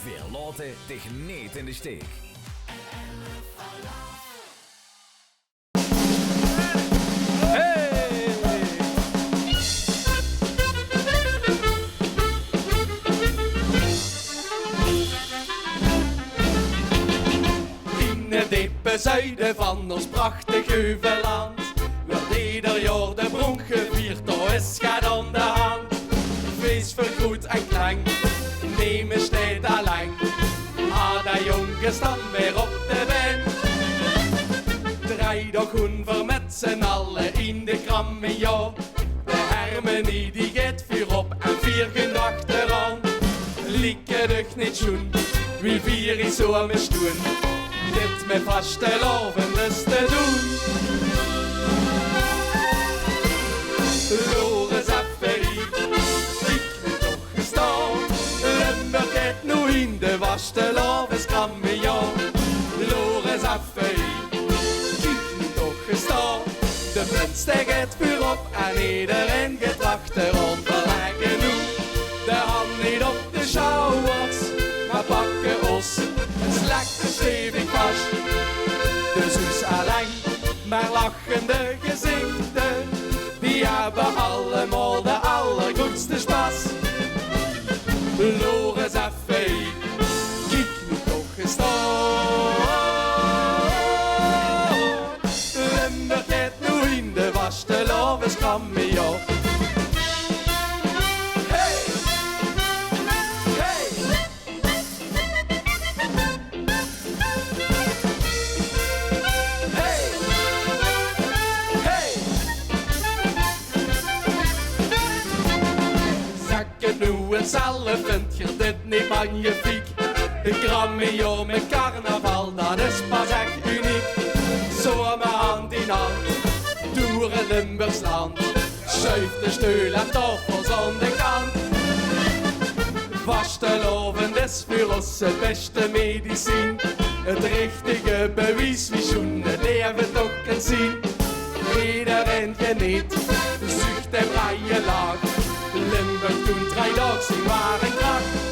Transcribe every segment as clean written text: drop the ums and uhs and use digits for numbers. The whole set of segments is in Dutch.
Wir laten dich niet in de steek. In het diepe zuiden van ons prachtig heuvelland wordt ieder jaar de bronk gevierd, daar is gaat aan de hand. Feest vergoed en klank, nemen steeds allang. De jongens dan weer op de been. Draai toch groen met z'n allen in de kramme, ja. De harmonie die gaat vuur op en vier gaan achteraan. Lieke ducht niet schoen, wie vier is zo me stoen. Dit met vaste loven dus te doen. Loris afferie, ik ben toch gestaan. Lemmer gaat nu in de was, de loven kan me ja. Loris afferie, ik ben toch gestaan. De prins steekt vuur op en iedereen gaat achterom. Verleggen nu de hand niet op de schouwers, maar pakken ons een slechte stevig vast. De zus alleen, maar lachende gezichten, die hebben allemaal de allergoedste spas. Loris afferie, kijk nu toch eens aan. Lemmer gaat nu in de was, de loves kan me ja. Hey! Hey! Hey! Hey! Zakken nu en zelf vindt je dit niet magnifiek. De Grammy met carnaval, dat is pas echt uniek. Zomaar hand in hand, door het Limburgsland. Schuift de stoel en tafels aan de kant. Vasteloven is voor ons het beste medicijn. Het richtige bewijs wie zoen het leven toch kan zien. Iedereen geniet, zucht en vrije laag. Limburg toen 3 dagen zien waren kracht.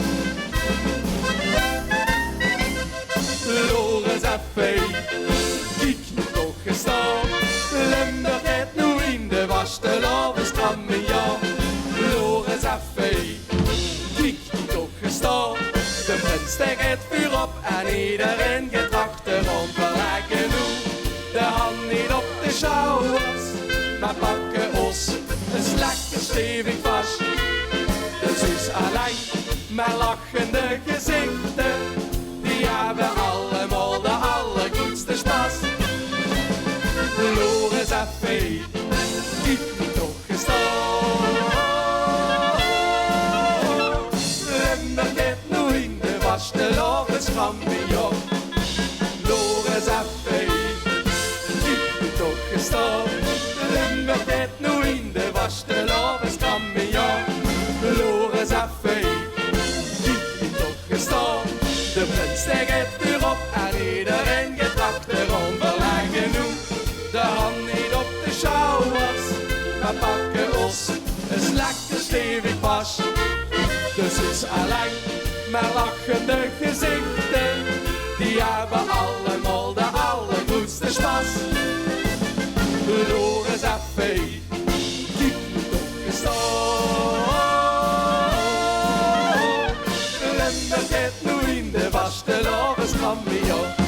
Loris afferie, kijk nu toch eens aan. Limburg gaat nu in de was, de loven kan me ja. Loris afferie, kijk nu toch eens aan. De prins steekt vuur op en iedereen gaat achterom. Verleggen nu de hand niet op de schouwers, maar pakken ons een lekker stevig vast. De zus alleen, maar lachende gezichten, die hebben allemaal de allergoedste spas. Loris afferie, kijk nu toch eens aan. Lemmer gaat nu in de was, de loves kan me ja. Loris afferie, kijk nu toch eens aan. Lemmer gaat nu in de was, de loves kan me ja. Loris afferie, kijk nu toch eens aan. De prins steekt vuur op en iedereen gaat achterom. Verleggen nu de hand niet op de schouwers, maar pakken ons een lekker stevig pas. Dus is alleen maar lachende gezichten, die hebben allemaal de allergoedste spas. Loris afferie, kijk nu toch eens aan. Lemmer gaat nu in de was, de loves kan me ja.